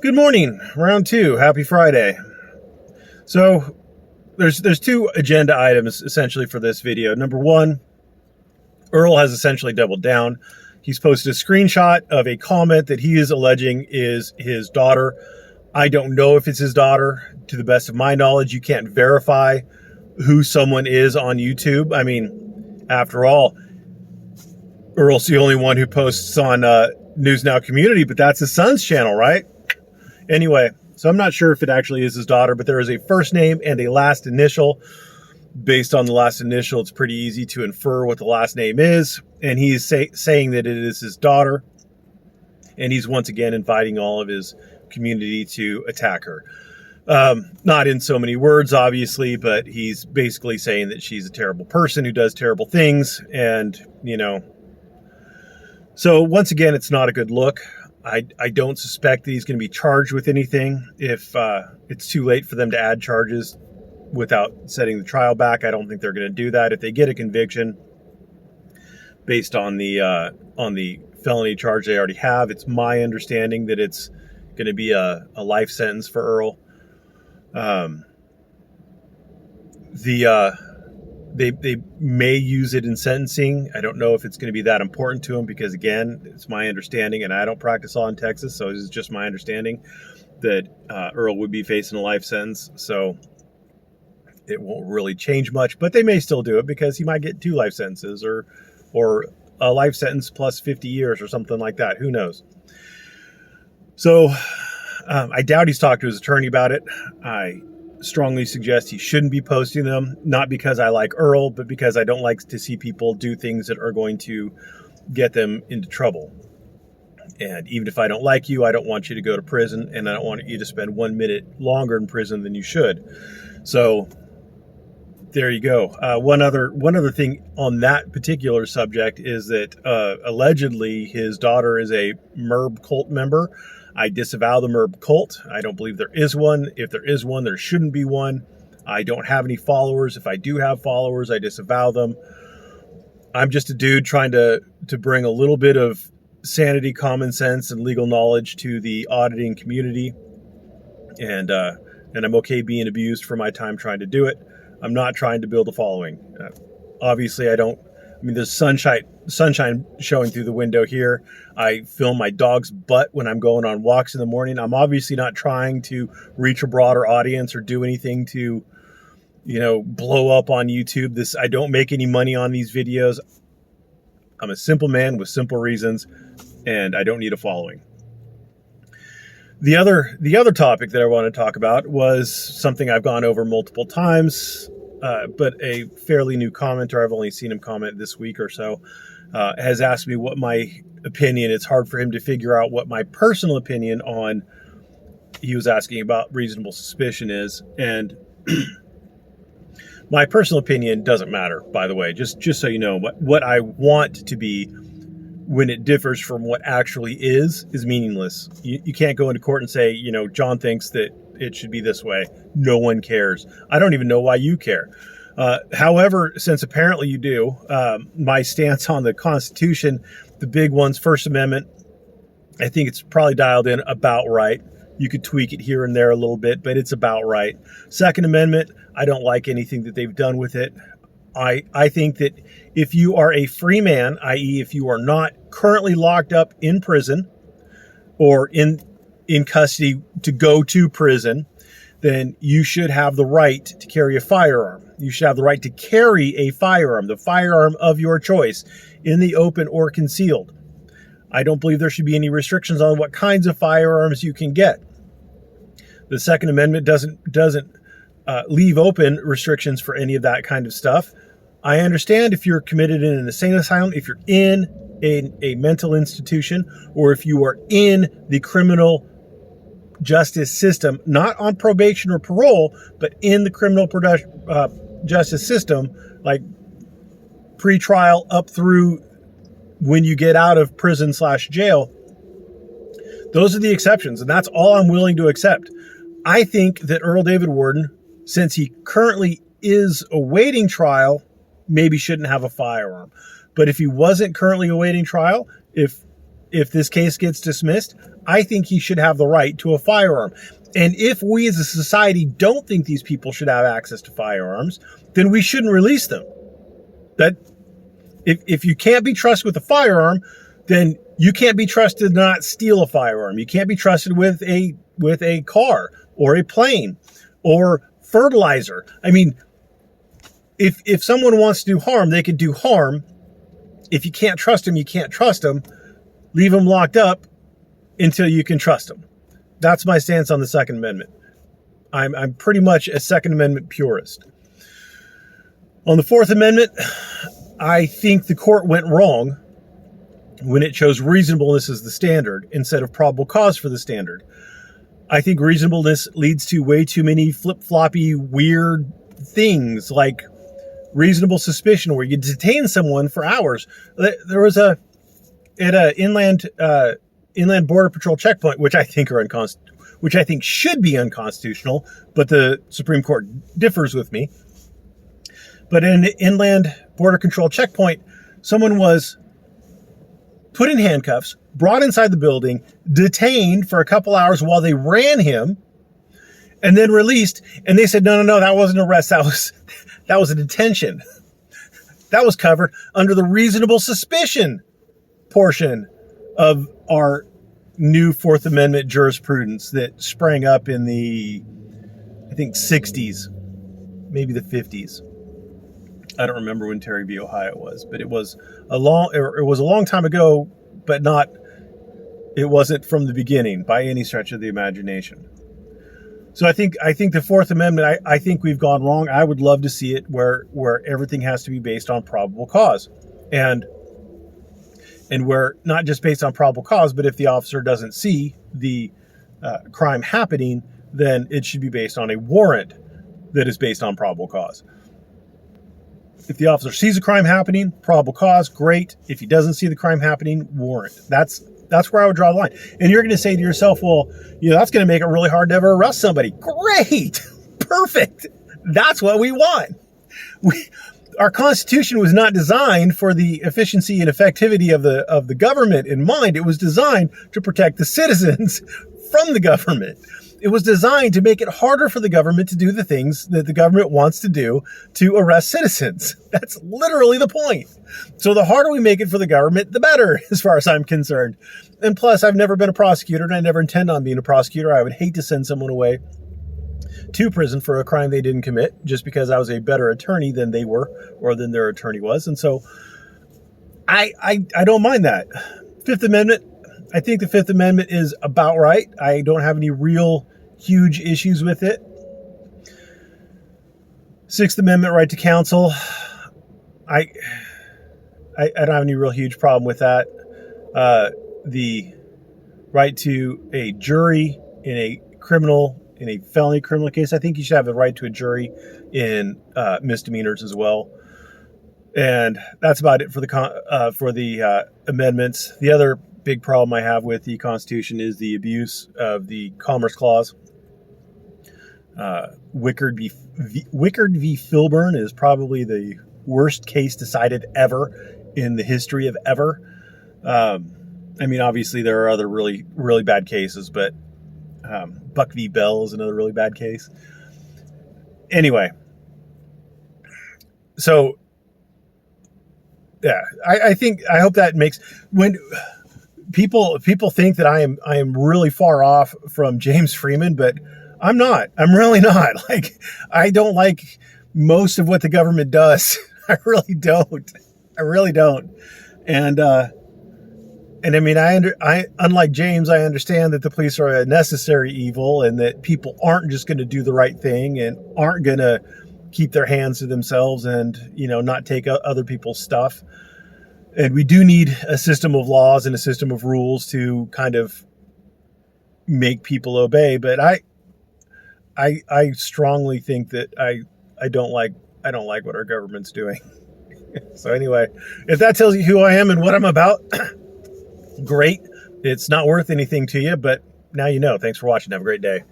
Good morning, round two. Happy Friday. So there's two agenda items essentially for this video. Number one, Earl has essentially doubled down. He's posted a screenshot of a comment that he is alleging is his daughter. I don't know if it's his daughter. To the best of my knowledge, you can't verify who someone is on YouTube. I mean, after all, Earl's the only one who posts on News Now Community, but that's his son's channel, right? Anyway, so I'm not sure if it actually is his daughter, but there is a first name and a last initial. Based on the last initial, it's pretty easy to infer what the last name is. And he's saying that it is his daughter. And he's once again inviting all of his community to attack her. Not in so many words, obviously, but he's basically saying that she's a terrible person who does terrible things. And, you know, so once again, it's not a good look. I don't suspect that he's going to be charged with anything if it's too late for them to add charges without setting the trial back. I don't think they're going to do that. If they get a conviction based on the felony charge they already have, it's my understanding that it's going to be a life sentence for Earl. They may use it in sentencing. I don't know if it's going to be that important to him because, again, it's my understanding, and I don't practice law in Texas, so it's just my understanding that Earl would be facing a life sentence. So it won't really change much, but they may still do it because he might get 2 life sentences or a life sentence plus 50 years or something like that. Who knows? So I doubt he's talked to his attorney about it. I strongly suggest he shouldn't be posting them, not because I like Earl, but because I don't like to see people do things that are going to get them into trouble. And even if I don't like you, I don't want you to go to prison, and I don't want you to spend 1 minute longer in prison than you should. So there you go. One other thing on that particular subject is that allegedly his daughter is a MERB cult member. I disavow the MERB cult. I don't believe there is one. If there is one, there shouldn't be one. I don't have any followers. If I do have followers, I disavow them. I'm just a dude trying to bring a little bit of sanity, common sense, and legal knowledge to the auditing community. And I'm okay being abused for my time trying to do it. I'm not trying to build a following. Obviously, there's sunshine showing through the window here. I film my dog's butt when I'm going on walks in the morning. I'm obviously not trying to reach a broader audience or do anything to, blow up on YouTube. I don't make any money on these videos. I'm a simple man with simple reasons, and I don't need a following. The other topic that I want to talk about was something I've gone over multiple times, but a fairly new commenter, I've only seen him comment this week or so, has asked me what my opinion. It's hard for him to figure out what my personal opinion on, he was asking about reasonable suspicion is. And my personal opinion doesn't matter, by the way, just so you know. What I want to be when it differs from what actually is meaningless. You can't go into court and say, John thinks that it should be this way. No one cares. I don't even know why you care. However, since apparently you do, my stance on the Constitution, the big ones, First Amendment, I think it's probably dialed in about right. You could tweak it here and there a little bit, but it's about right. Second Amendment, I don't like anything that they've done with it. I think that if you are a free man, i.e. if you are not currently locked up in prison or in custody to go to prison, then you should have the right to carry a firearm. You should have the right to carry a firearm, the firearm of your choice, in the open or concealed. I don't believe there should be any restrictions on what kinds of firearms you can get. The Second Amendment doesn't leave open restrictions for any of that kind of stuff. I understand if you're committed in an insane asylum, if you're in a mental institution, or if you are in the criminal justice system, not on probation or parole, but in the criminal justice system, like pre-trial up through when you get out of prison/jail. Those are the exceptions, and that's all I'm willing to accept. I think that Earl David Worden, since he currently is awaiting trial, maybe shouldn't have a firearm. But if he wasn't currently awaiting trial, if if this case gets dismissed, I think he should have the right to a firearm. And if we as a society don't think these people should have access to firearms, then we shouldn't release them. That if you can't be trusted with a firearm, then you can't be trusted to not steal a firearm. You can't be trusted with a car or a plane or fertilizer. I mean, if someone wants to do harm, they can do harm. If you can't trust them, you can't trust them. Leave them locked up until you can trust them. That's my stance on the Second Amendment. I'm pretty much a Second Amendment purist. On the Fourth Amendment, I think the court went wrong when it chose reasonableness as the standard instead of probable cause for the standard. I think reasonableness leads to way too many flip-floppy, weird things like reasonable suspicion where you detain someone for hours. There was at an inland border patrol checkpoint, which I think should be unconstitutional, but the Supreme Court differs with me. But in an inland border control checkpoint, someone was put in handcuffs, brought inside the building, detained for a couple hours while they ran him, and then released. And they said, no, that wasn't an arrest. That was a detention. That was covered under the reasonable suspicion portion of our new Fourth Amendment jurisprudence that sprang up in the, I think, 60s, maybe the 50s. I don't remember when Terry v. Ohio was, but it was a long time ago, but it wasn't from the beginning by any stretch of the imagination. So I think the Fourth Amendment, I think we've gone wrong. I would love to see it where everything has to be based on probable cause, and where not just based on probable cause, but if the officer doesn't see the crime happening, then it should be based on a warrant that is based on probable cause. If the officer sees a crime happening, probable cause, great. If he doesn't see the crime happening, warrant. That's where I would draw the line. And you're going to say to yourself, well, that's going to make it really hard to ever arrest somebody. Great. Perfect. That's what we want. Our Constitution was not designed for the efficiency and effectivity of the government in mind. It was designed to protect the citizens from the government. It was designed to make it harder for the government to do the things that the government wants to do to arrest citizens. That's literally the point. So the harder we make it for the government, the better, as far as I'm concerned. And plus, I've never been a prosecutor, and I never intend on being a prosecutor. I would hate to send someone away to prison for a crime they didn't commit just because I was a better attorney than they were or than their attorney was. And so I don't mind that. Fifth Amendment, I think the Fifth Amendment is about right. I don't have any real huge issues with it. Sixth Amendment, right to counsel. I don't have any real huge problem with that. The right to a jury in a felony criminal case. I think you should have the right to a jury in misdemeanors as well. And that's about it for the amendments. The other big problem I have with the Constitution is the abuse of the Commerce Clause. Wickard v. Filburn is probably the worst case decided ever in the history of ever. I mean, obviously there are other really, really bad cases, but Buck v. Bell is another really bad case. Anyway, so yeah, I hope that makes when people think that I am really far off from James Freeman, but I'm not. I'm really not. Like, I don't like most of what the government does. I really don't. And I mean, unlike James, I understand that the police are a necessary evil and that people aren't just going to do the right thing and aren't going to keep their hands to themselves and, not take other people's stuff. And we do need a system of laws and a system of rules to kind of make people obey. But I strongly think that I don't like what our government's doing. So anyway, if that tells you who I am and what I'm about, great. It's not worth anything to you, but now you know. Thanks for watching. Have a great day.